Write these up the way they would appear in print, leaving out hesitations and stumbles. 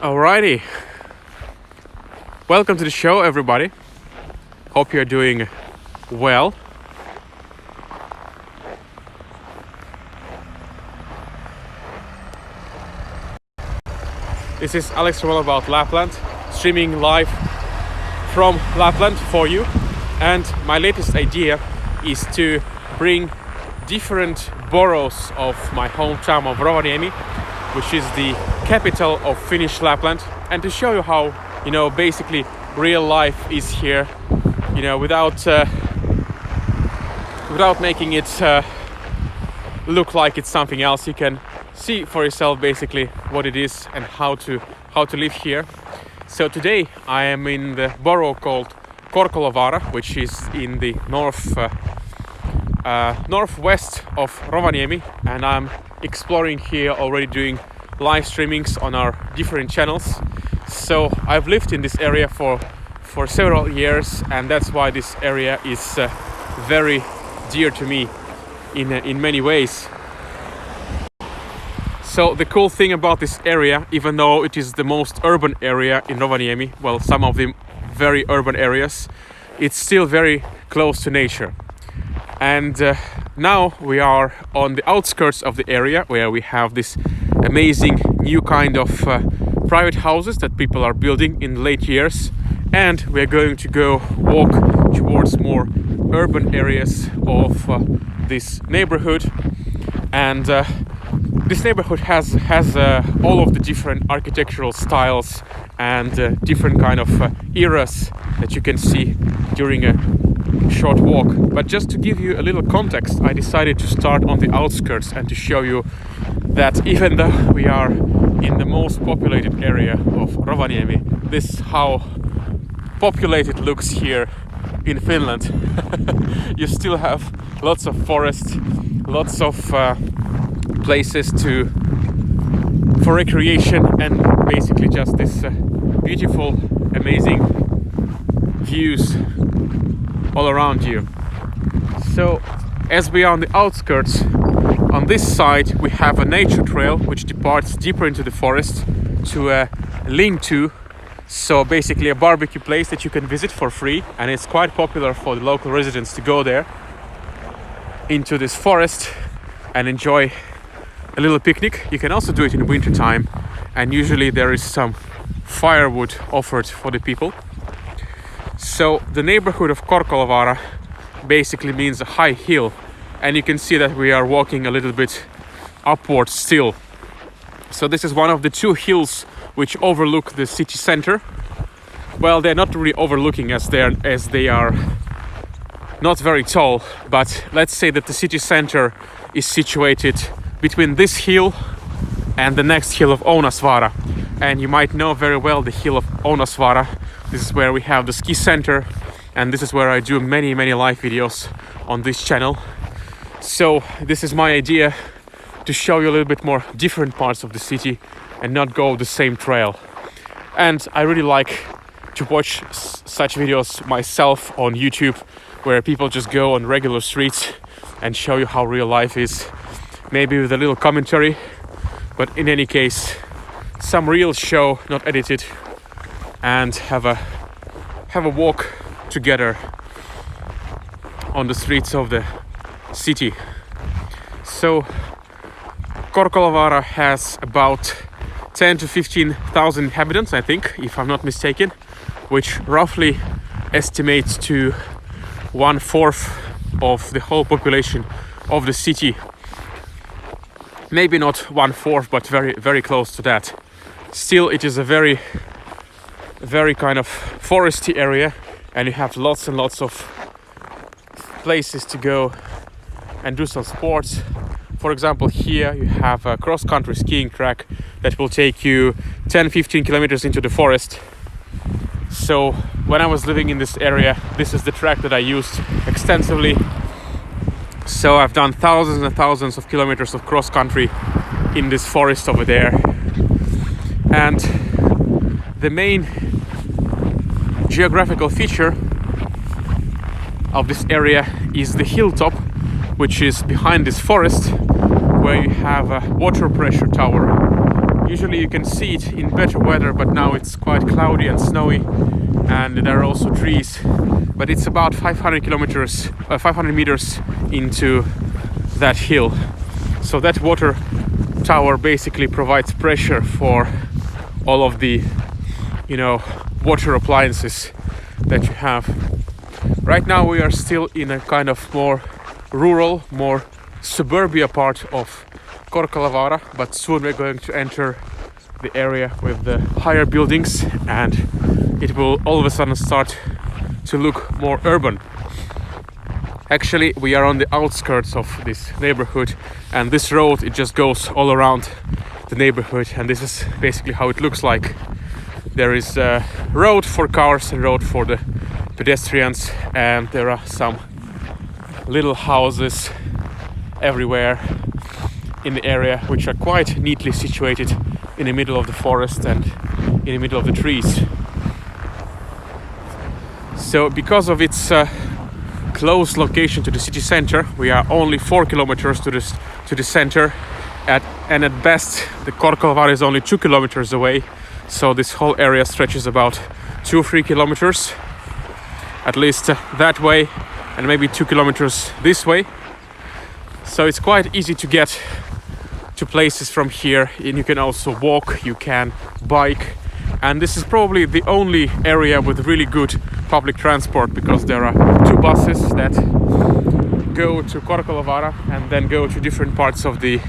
Alrighty, welcome to the show, everybody. Hope you're doing well. This is Alex from All About Lapland, streaming live from Lapland for you. And my latest idea is to bring different boroughs of my hometown of Rovaniemi, which is the capital of Finnish Lapland, and to show you how, basically real life is here, without making it look like it's something else. You can see for yourself basically what it is and how to live here. So today I am in the borough called Korkalovaara, which is in the northwest of Rovaniemi, and I'm exploring here, already doing live streamings on our different channels. So I've lived in this area for several years, and that's why this area is very dear to me in many ways. So the cool thing about this area, even though it is the most urban area in Rovaniemi, well, some of the very urban areas, it's still very close to nature. And now we are on the outskirts of the area, where we have this amazing new kind of private houses that people are building in late years, and we're going to go walk towards more urban areas of this neighborhood. And this neighborhood has all of the different architectural styles and different kind of eras that you can see during a short walk. But just to give you a little context, I decided to start on the outskirts and to show you that even though we are in the most populated area of Rovaniemi, this is how populated looks here in Finland. You still have lots of forest, lots of places for recreation, and basically just this beautiful, amazing views all around you. So as we are on the outskirts, on this side we have a nature trail which departs deeper into the forest to a lean-to, so basically a barbecue place that you can visit for free, and it's quite popular for the local residents to go there into this forest and enjoy a little picnic. You can also do it in winter time, and usually there is some firewood offered for the people. So the neighborhood of Korkalovaara basically means a high hill, and you can see that we are walking a little bit upwards still. So this is one of the two hills which overlook the city center. Well, they're not really overlooking as they are not very tall, but let's say that the city center is situated between this hill and the next hill of Ounasvaara. And you might know very well the hill of Ounasvaara. This is where we have the ski center, and this is where I do many live videos on this channel. So this is my idea, to show you a little bit more different parts of the city and not go the same trail. And I really like to watch such videos myself on YouTube, where people just go on regular streets and show you how real life is, maybe with a little commentary, but in any case some real show, not edited, and have a walk together on the streets of the city. So Korkalovaara has about 10 to 15,000 inhabitants, I think, if I'm not mistaken, which roughly estimates to 1/4 of the whole population of the city. Maybe not 1/4, but very close to that. Still, it is a very kind of foresty area, and you have lots and lots of places to go and do some sports. For example, here you have a cross-country skiing track that will take you 10-15 kilometers into the forest. So when I was living in this area, this is the track that I used extensively. So I've done thousands and thousands of kilometers of cross-country in this forest over there. And the main geographical feature of this area is the hilltop, which is behind this forest, where you have a water pressure tower, Usually you can see it in better weather, but now it's quite cloudy and snowy, and there are also trees. But it's about 500 meters into that hill. So that water tower basically provides pressure for all of the, water appliances that you have. Right now we are still in a kind of more rural, more suburbia part of Korkalovaara, but soon we're going to enter the area with the higher buildings, and it will all of a sudden start to look more urban. Actually, we are on the outskirts of this neighborhood, and this road, it just goes all around the neighborhood, and this is basically how it looks like. There is a road for cars and road for the pedestrians, and there are some little houses everywhere in the area, which are quite neatly situated in the middle of the forest and in the middle of the trees. So because of its close location to the city center, we are only 4 kilometers to the center, and at best the Korkalovaara is only 2 kilometers away. So this whole area stretches about 2-3 kilometers, at least that way, and maybe 2 kilometers this way. So it's quite easy to get to places from here, and you can also walk, you can bike, and this is probably the only area with really good public transport, because there are 2 buses that go to Korkalovaara and then go to different parts of the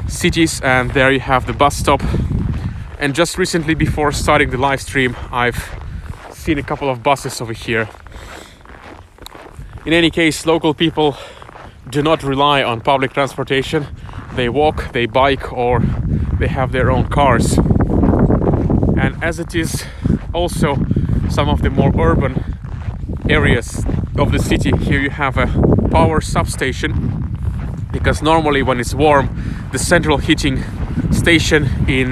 cities, and there you have the bus stop. And just recently, before starting the live stream, I've seen a couple of buses over here. In any case, local people do not rely on public transportation. They walk, they bike, or they have their own cars. And as it is also some of the more urban areas of the city, here you have a power substation, because normally when it's warm, the central heating station in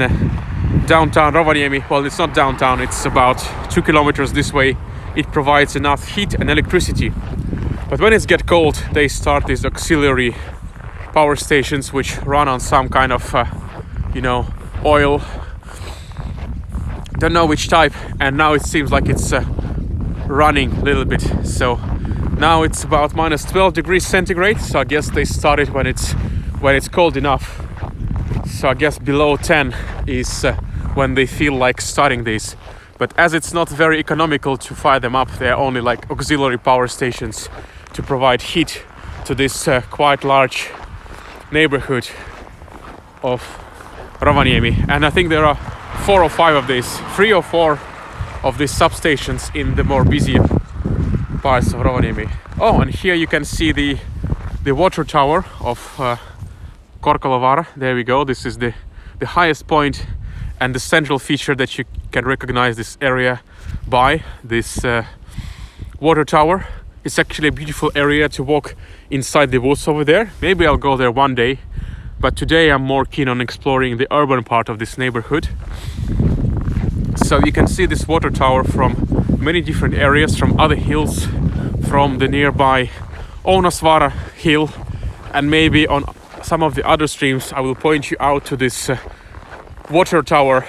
downtown Rovaniemi, well, it's not downtown, it's about 2 kilometers this way, it provides enough heat and electricity. But when it gets cold, they start these auxiliary power stations which run on some kind of oil, don't know which type, and now it seems like it's running a little bit. So now it's about minus 12 degrees centigrade, so I guess they started when it's cold enough. So I guess below 10 is when they feel like starting these. But as it's not very economical to fire them up, they're only like auxiliary power stations to provide heat to this quite large neighborhood of Rovaniemi. And I think there are 4 or 5 of these, 3 or 4 of these substations in the more busy parts of Rovaniemi. Oh, and here you can see the water tower of Korkalovaara. There we go. This is the highest point and the central feature that you can recognize this area by. This water tower. It's actually a beautiful area to walk inside the woods over there. Maybe I'll go there one day, but today I'm more keen on exploring the urban part of this neighborhood. So you can see this water tower from many different areas, from other hills, from the nearby Ounasvaara hill, and maybe on some of the other streams I will point you out to this water tower,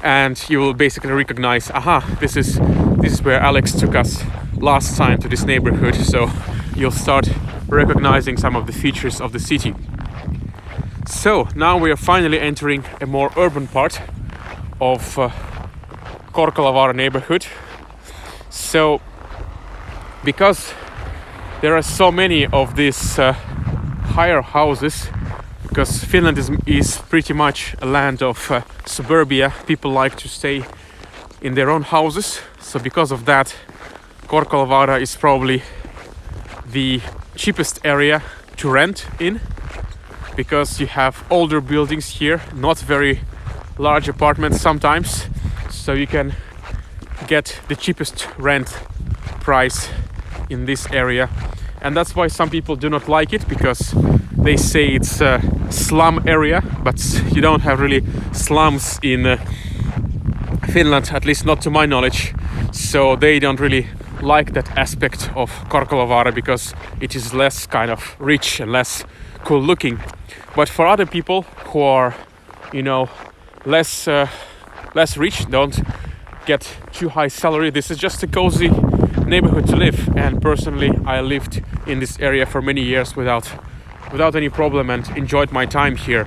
and you will basically recognize, this is where Alex took us last time to this neighborhood. So you'll start recognizing some of the features of the city. So now we are finally entering a more urban part of Korkalovaara neighborhood. So because there are so many of these higher houses, because Finland is pretty much a land of suburbia, people like to stay in their own houses. So because of that, Korkalovaara is probably the cheapest area to rent in, because you have older buildings here, not very large apartments sometimes, so you can get the cheapest rent price in this area. And that's why some people do not like it, because they say it's a slum area, but you don't have really slums in Finland, at least not to my knowledge. So they don't really like that aspect of Korkalovaara, because it is less kind of rich and less cool looking. But for other people who are, less rich, don't get too high salary. This is just a cozy neighborhood to live, and personally I lived in this area for many years without any problem and enjoyed my time here,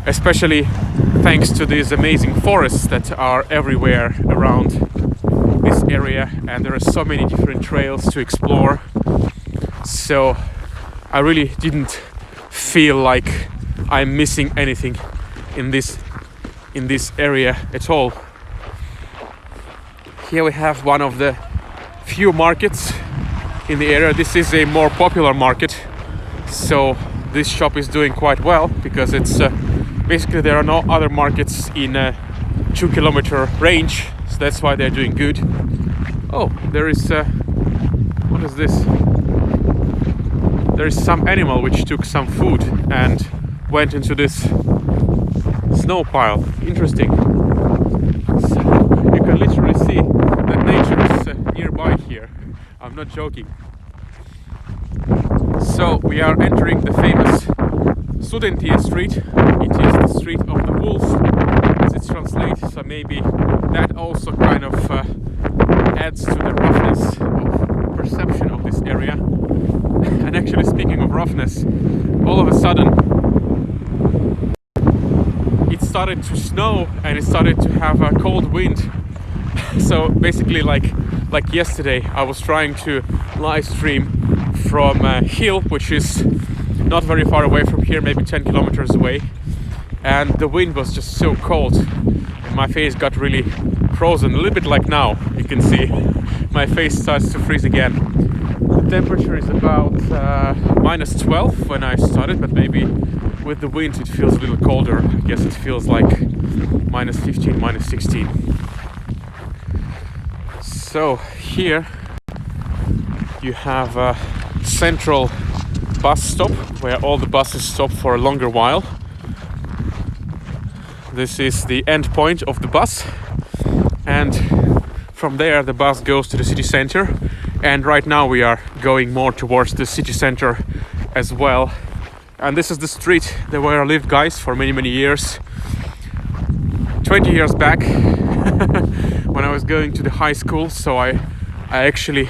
especially thanks to these amazing forests that are everywhere around this area, and there are so many different trails to explore. So I really didn't feel like I'm missing anything in this area at all. Here we have one of the few markets in the area. This is a more popular market, so this shop is doing quite well because it's basically there are no other markets in a 2-kilometer range, so that's why they're doing good. Oh, there is what is this? There is some animal which took some food and went into this snow pile. Interesting. So you can literally see that nature is nearby here. I'm not joking. So we are entering the famous Sudentie Street. It is the street of the wolf, as it's translated. So maybe that also kind of adds to the roughness of perception of this area. And actually, speaking of roughness, all of a sudden it started to snow and it started to have a cold wind. So basically, like yesterday, I was trying to live stream from a hill which is not very far away from here, maybe 10 kilometers away, and the wind was just so cold and my face got really frozen, a little bit like now. You can see my face starts to freeze again. The temperature is about -12 when I started, but maybe with the wind it feels a little colder. I guess it feels like -15, -16. So here you have a central bus stop where all the buses stop for a longer while. This is the end point of the bus, and from there the bus goes to the city center, and right now we are going more towards the city center as well. And this is the street where I lived, guys, for many years. 20 years back when I was going to the high school, so I actually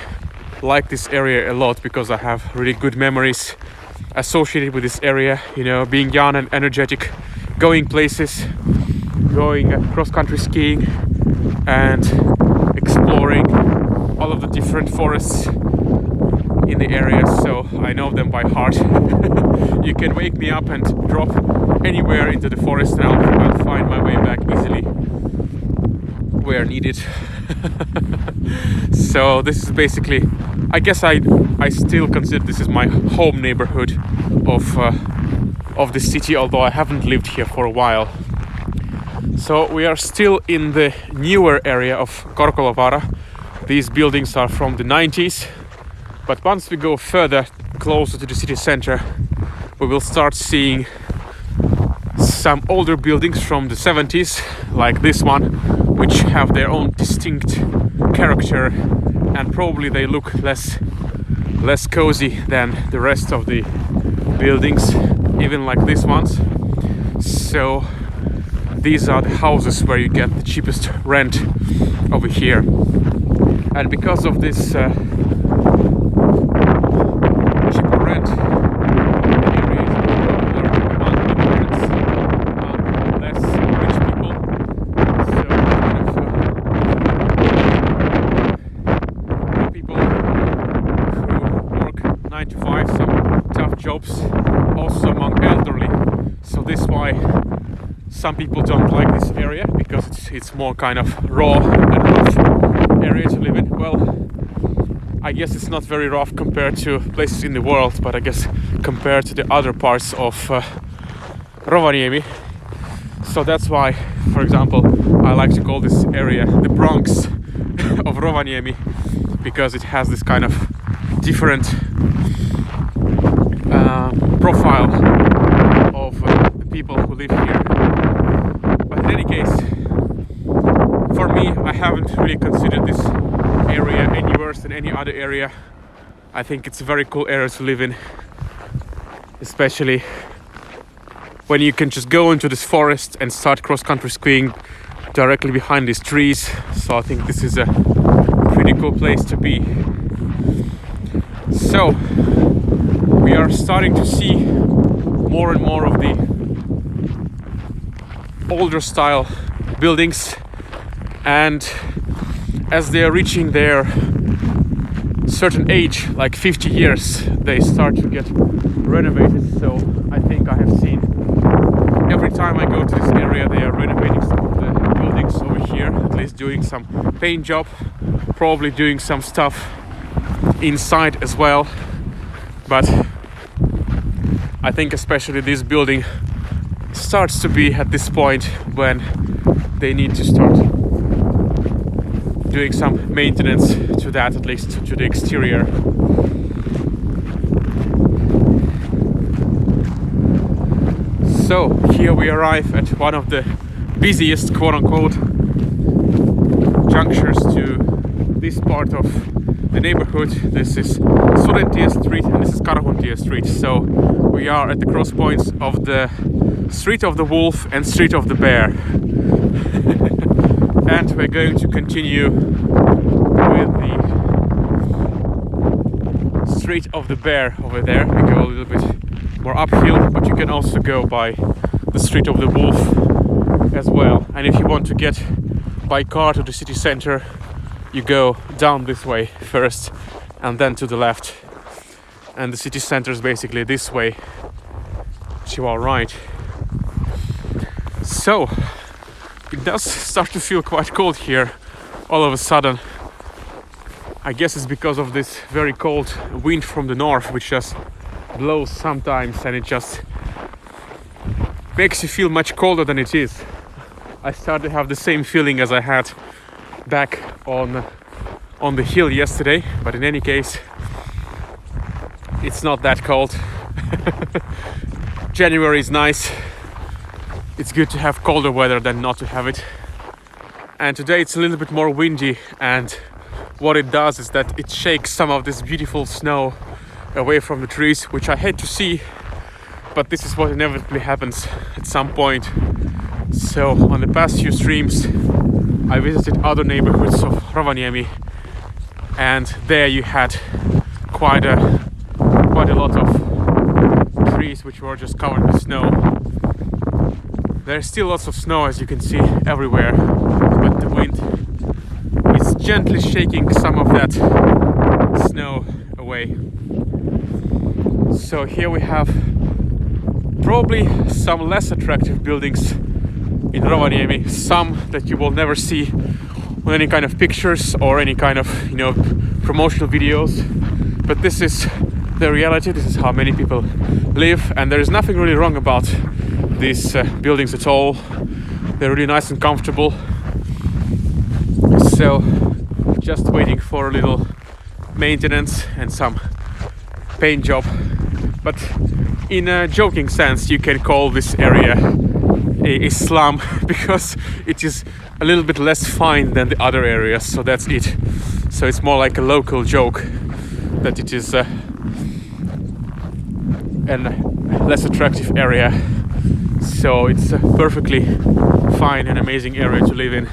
like this area a lot because I have really good memories associated with this area, you know, being young and energetic, going places, going cross-country skiing and exploring all of the different forests in the area, so I know them by heart. You can wake me up and drop anywhere into the forest and I'll find my way back easily where needed. So this is basically, I guess I still consider this is my home neighborhood of the city, although I haven't lived here for a while. So we are still in the newer area of Korkalovaara. These buildings are from the 90s, but once we go further closer to the city center, we will start seeing some older buildings from the 70s, like this one, which have their own distinct character, and probably they look less cozy than the rest of the buildings, even like these ones. So these are the houses where you get the cheapest rent over here, and because of this cheaper rent, the area is more popular among immigrants, among less rich people. So kind of people who work 9 to 5, some tough jobs, also among elderly. So this is why some people don't like this area, because it's more kind of raw and rough area to live in. Well, I guess it's not very rough compared to places in the world, but I guess compared to the other parts of Rovaniemi. So that's why, for example, I like to call this area the Bronx of Rovaniemi, because it has this kind of different profile of the people who live here. But in any case, for me, I haven't really considered this area any worse than any other area. I think it's a very cool area to live in, especially when you can just go into this forest and start cross-country skiing directly behind these trees. So I think this is a pretty cool place to be. So we are starting to see more and more of the older style buildings, and as they are reaching their certain age, like 50 years, they start to get renovated. So I think I have seen every time I go to this area they are renovating some of the buildings over here, at least doing some paint job, probably doing some stuff inside as well. But I think especially this building starts to be at this point when they need to start doing some maintenance to that, at least to the exterior. So here we arrive at one of the busiest quote-unquote junctures to this part of the neighborhood. This is Sudentie Street and this is Karhuntie Street. So we are at the cross points of the Street of the Wolf and Street of the Bear. And we're going to continue with the Street of the Bear over there. We go a little bit more uphill, but you can also go by the Street of the Wolf as well. And if you want to get by car to the city center, you go down this way first and then to the left. And the city center is basically this way to our right. So it does start to feel quite cold here all of a sudden. I guess it's because of this very cold wind from the north, which just blows sometimes and it just makes you feel much colder than it is. I start to have the same feeling as I had back on the hill yesterday, but in any case it's not that cold. January is nice. It's good to have colder weather than not to have it. And today it's a little bit more windy, and what it does is that it shakes some of this beautiful snow away from the trees, which I hate to see, but this is what inevitably happens at some point. So on the past few streams I visited other neighborhoods of Rovaniemi, and there you had quite a lot of trees which were just covered with snow. There's still lots of snow, as you can see, everywhere, but the wind is gently shaking some of that snow away. So here we have probably some less attractive buildings in Rovaniemi, some that you will never see on any kind of pictures or any kind of, promotional videos. But this is the reality, this is how many people live, and there is nothing really wrong about these buildings at all. They're really nice and comfortable. So just waiting for a little maintenance and some paint job. But in a joking sense, you can call this area a slum because it is a little bit less fine than the other areas, so that's it. So it's more like a local joke that it is a less attractive area. So it's a perfectly fine and amazing area to live in,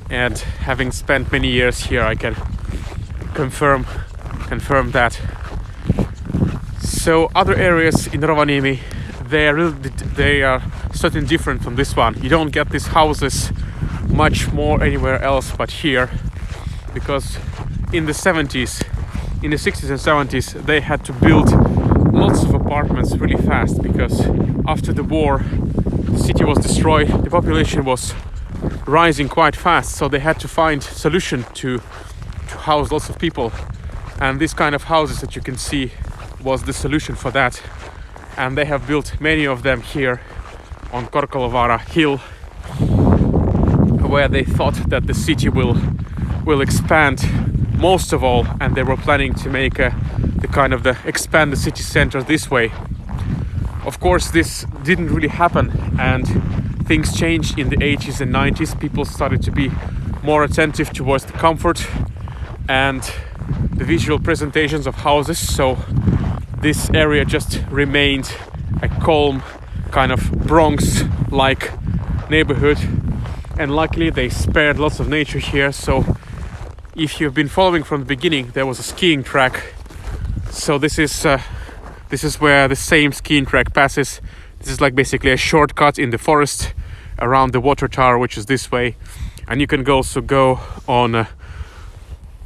and having spent many years here, I can confirm that. So other areas in Rovaniemi, they are certainly different from this one. You don't get these houses much more anywhere else but here, because in the 60s and 70s they had to build lots of apartments really fast, because after the war the city was destroyed, the population was rising quite fast, so they had to find solution to house lots of people, and this kind of houses that you can see was the solution for that. And they have built many of them here on Korkalovaara hill, where they thought that the city will expand most of all, and they were planning to make expand the city center this way. Of course, this didn't really happen, and things changed in the 80s and 90s. People started to be more attentive towards the comfort and the visual presentations of houses, so this area just remained a calm kind of Bronx-like neighborhood, and luckily they spared lots of nature here. So if you've been following from the beginning, there was a skiing track. So this is where the same skiing track passes. This is like basically a shortcut in the forest around the water tower, which is this way, and you can also go on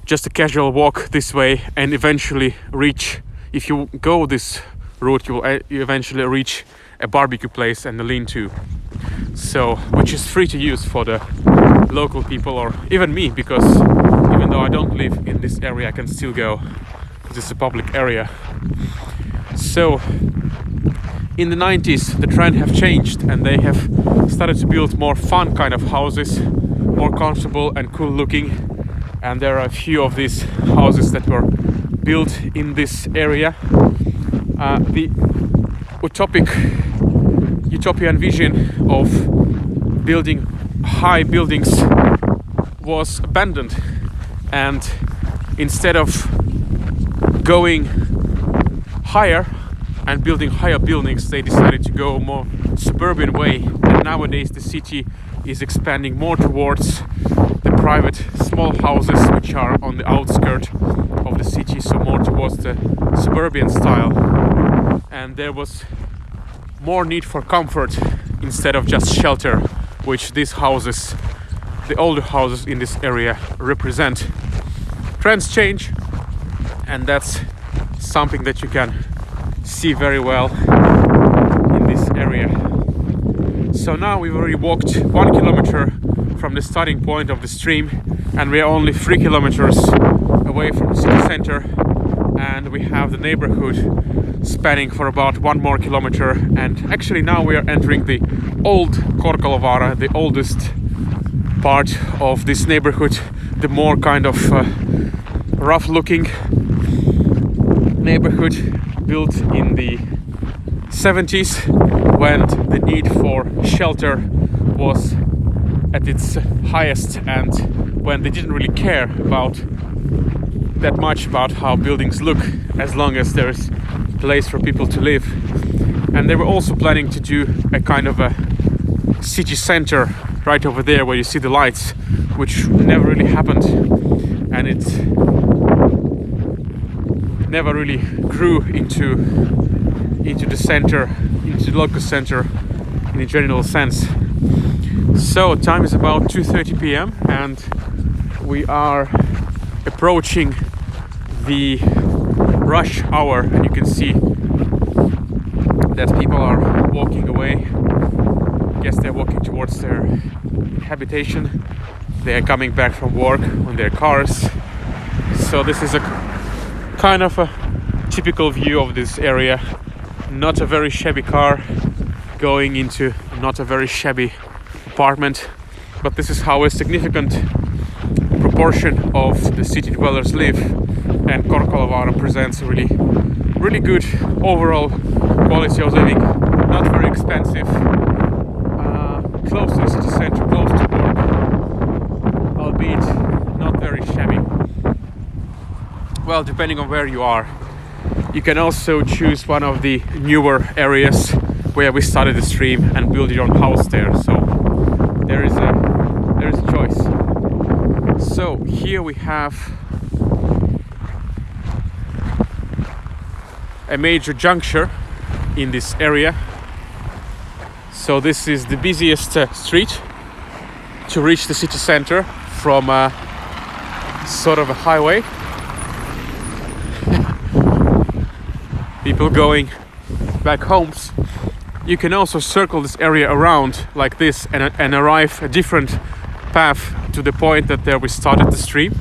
just a casual walk this way and eventually reach, if you go this route, you eventually reach a barbecue place and a lean-to, so which is free to use for the local people or even me, because even though I don't live in this area, I can still go because it's a public area. So in the 90s the trend have changed and they have started to build more fun kind of houses, more comfortable and cool looking, and there are a few of these houses that were built in this area. The utopian vision of building high buildings was abandoned, and instead of going higher and building higher buildings, they decided to go more suburban way, and nowadays the city is expanding more towards the private small houses which are on the outskirts of the city, so more towards the suburban style, and there was more need for comfort instead of just shelter, which these houses, the older houses in this area, represent. Trends change, and that's something that you can see very well in this area. So now we've already walked 1 kilometer from the starting point of the stream, and we are only 3 kilometers away from the city center, and we have the neighborhood spanning for about 1 more kilometer. And actually now we are entering the old Korkalovaara, the oldest part of this neighborhood, the more kind of rough looking neighborhood built in the 70s, when the need for shelter was at its highest, and when they didn't really care about that much about how buildings look, as long as there's place for people to live. And they were also planning to do a kind of a city center right over there where you see the lights, which never really happened, and it never really grew into the center, into the local center in a general sense. So time is about 2:30 p.m. and we are approaching the rush hour, and you can see that people are walking away. I guess they're walking towards their habitation. They are coming back from work on their cars. So this is a kind of a typical view of this area. Not a very shabby car going into not a very shabby apartment, but this is how a significant proportion of the city dwellers live, and Korkalovaara presents a really good overall quality of living. Not very expensive, close to the city center, close to work, albeit not very shabby. Well, depending on where you are. You can also choose one of the newer areas where we started the stream and build your own house there. So there is a choice. So here we have a major juncture in this area. So this is the busiest street to reach the city center from sort of a highway. People going back homes. You can also circle this area around like this and arrive a different path to the point that there we started the stream.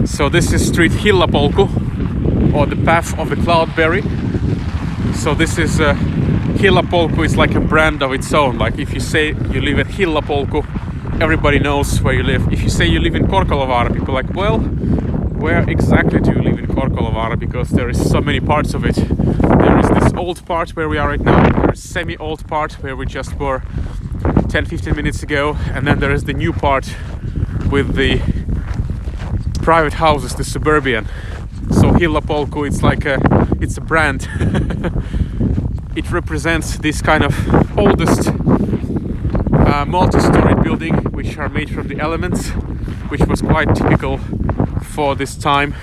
So this is street Hillapolku, or the path of the cloudberry. So this is Hillapolku is like a brand of its own. Like if you say you live at Hillapolku, everybody knows where you live. If you say you live in Korkalovaara, people are like, well, where exactly do you live in Korkalovaara? Because there is so many parts of it. There is this old part where we are right now, there is semi-old part where we just were 10-15 minutes ago, and then there is the new part with the private houses, the suburban. So Hillapolku, it's like it's a brand. It represents this kind of oldest multi-storied building, which are made from the elements, which was quite typical for this time.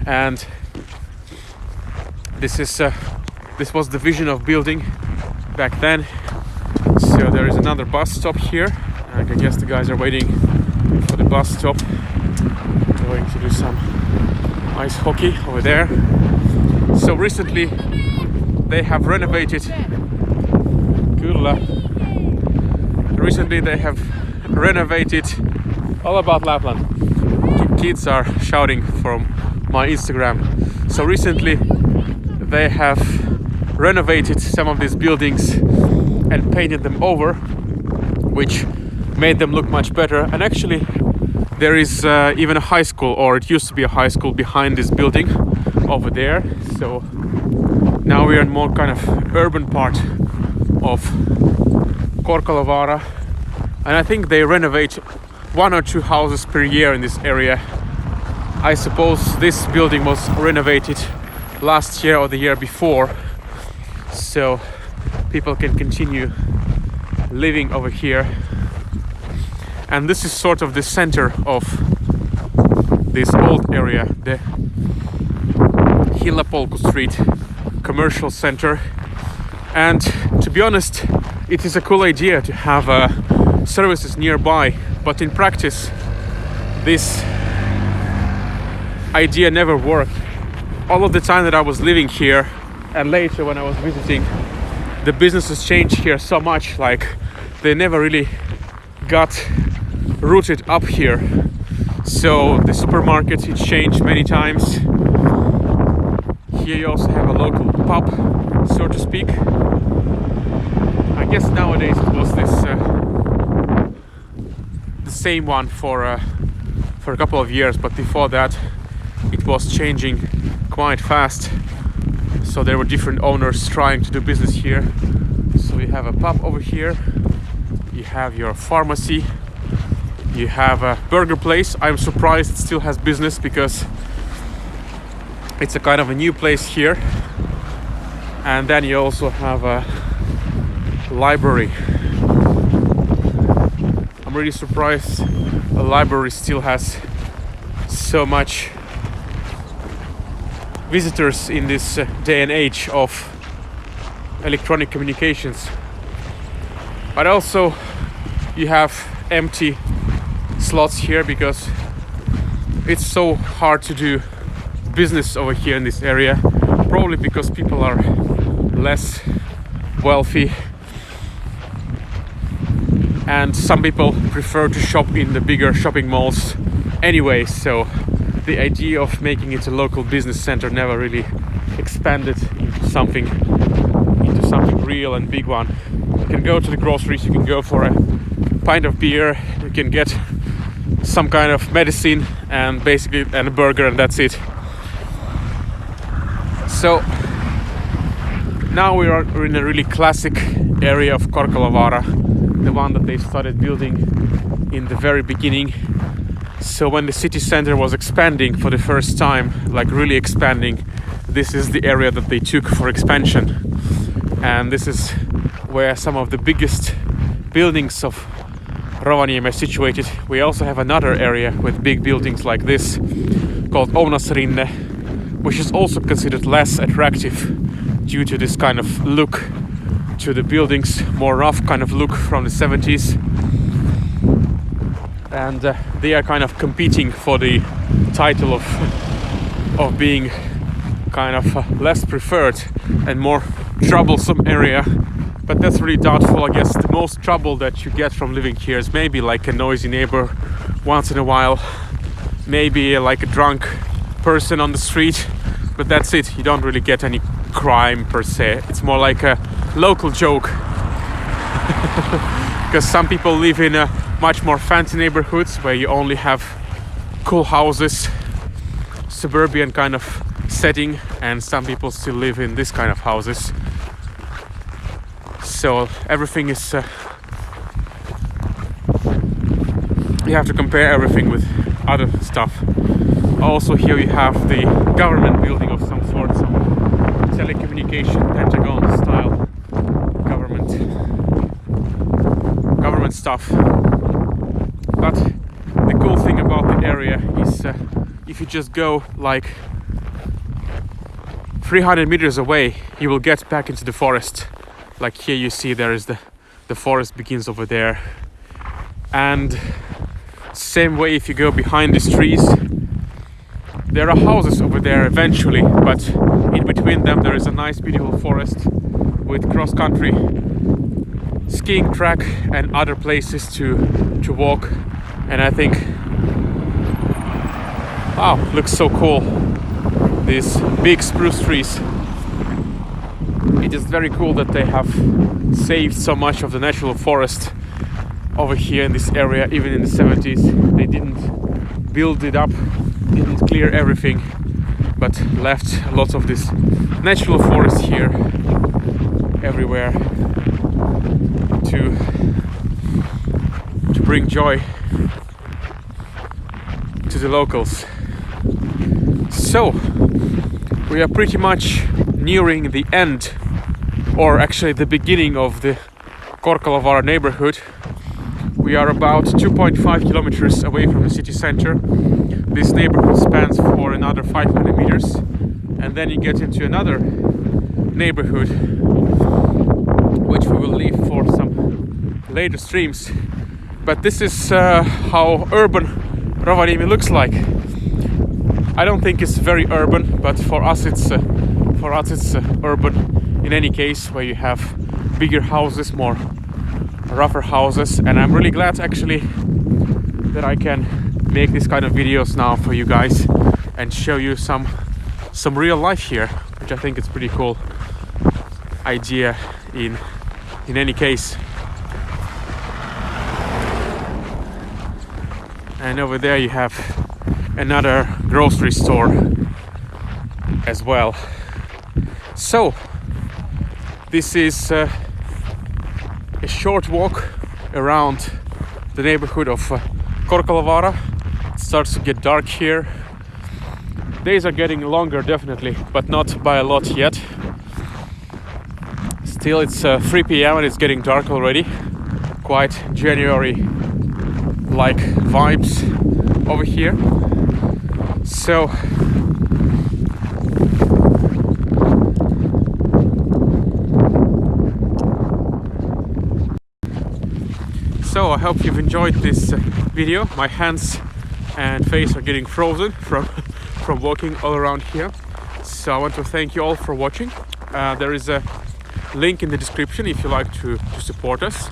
And this was the vision of building back then. So there is another bus stop here. I guess the guys are waiting for the bus stop. Going to do some ice hockey over there. So recently they have renovated. Kyllä. Recently they have renovated all about Lapland. Kids are shouting from my Instagram. So recently they have renovated some of these buildings and painted them over, which made them look much better. And actually there is even a high school, or it used to be a high school, behind this building over there. So now we are in more kind of urban part of Korkalovaara, and I think they renovate 1 or 2 houses per year in this area. I suppose this building was renovated last year or the year before, so people can continue living over here. And this is sort of the center of this old area, the Hillapolku Street commercial center. And to be honest, it is a cool idea to have services nearby, but in practice this idea never worked. All of the time that I was living here, and later when I was visiting, the businesses changed here so much, like they never really got rooted up here. So the supermarket, it changed many times. Here you also have a local pub, so to speak. I guess nowadays it was this the same one for a couple of years, but before that it was changing quite fast. So there were different owners trying to do business here. So you have a pub over here, you have your pharmacy, you have a burger place. I'm surprised it still has business because it's a kind of a new place here. And then you also have a library. I'm really surprised a library still has so much visitors in this day and age of electronic communications. But also you have empty slots here because it's so hard to do business over here in this area, probably because people are less wealthy and some people prefer to shop in the bigger shopping malls anyway. So the idea of making it a local business center never really expanded into something real and big one. You can go to the groceries, you can go for a pint of beer, you can get some kind of medicine and a burger, and that's it. So now we are in a really classic area of Korkalovaara, the one that they started building in the very beginning. So when the city center was expanding for the first time, like really expanding, this is the area that they took for expansion. And this is where some of the biggest buildings of Rovaniemi are situated. We also have another area with big buildings like this called Ounasrinne, which is also considered less attractive due to this kind of look to the buildings, more rough kind of look from the 70s. And they are kind of competing for the title of being kind of less preferred and more troublesome area. But that's really doubtful. I guess the most trouble that you get from living here is maybe like a noisy neighbor once in a while, maybe like a drunk person on the street, but that's it. You don't really get any crime per se. It's more like a local joke because some people live in a much more fancy neighborhoods where you only have cool houses, suburban kind of setting, and some people still live in this kind of houses. So everything is you have to compare everything with other stuff. Also here you have the government building of some sort, some telecommunication Pentagon style government stuff. But the cool thing about the area is if you just go like 300 meters away, you will get back into the forest. Like here you see there is the forest begins over there. And same way if you go behind these trees, there are houses over there eventually, but in between them there is a nice beautiful forest with cross-country skiing track and other places to walk. And I think, wow, looks so cool, these big spruce trees. It is very cool that they have saved so much of the natural forest over here in this area. Even in the 70s they didn't build it up, didn't clear everything, but left lots of this natural forest here everywhere to bring joy to the locals. So we are pretty much nearing the end, or actually the beginning of the Korkalovaara neighborhood. We are about 2.5 kilometers away from the city center. This neighborhood spans for another 500 meters, and then you get into another neighborhood which we will leave for some later streams. But this is how urban Rovaniemi looks like. I don't think it's very urban, but for us it's urban in any case, where you have bigger houses, more rougher houses. And I'm really glad actually that I can make this kind of videos now for you guys and show you some real life here, which I think is pretty cool idea in any case. And over there you have another grocery store as well. So this is a short walk around the neighborhood of Korkalovaara. It starts to get dark here. Days are getting longer definitely, but not by a lot yet. Still, it's 3 p.m. and it's getting dark already. Quite January-like vibes over here. So I hope you've enjoyed this video. My hands and face are getting frozen from walking all around here. So I want to thank you all for watching. There is a link in the description if you like to support us.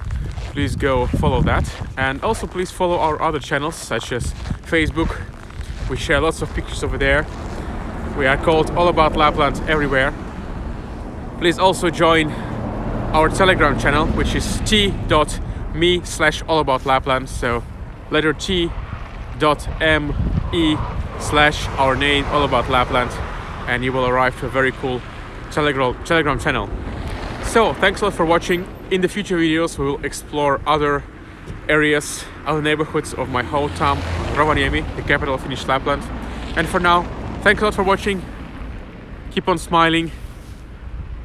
Please go follow that, and also please follow our other channels such as Facebook. We share lots of pictures over there. We are called All About Lapland everywhere. Please also join our Telegram channel, which is t.me/allaboutLapland, so letter t.me/our name, All About Lapland, and you will arrive to a very cool Telegram channel. So thanks a lot for watching. In the future videos we will explore other areas, other neighborhoods of my hometown, Rovaniemi, the capital of Finnish Lapland. And for now, thanks a lot for watching. Keep on smiling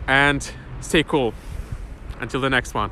and stay cool. Until the next one.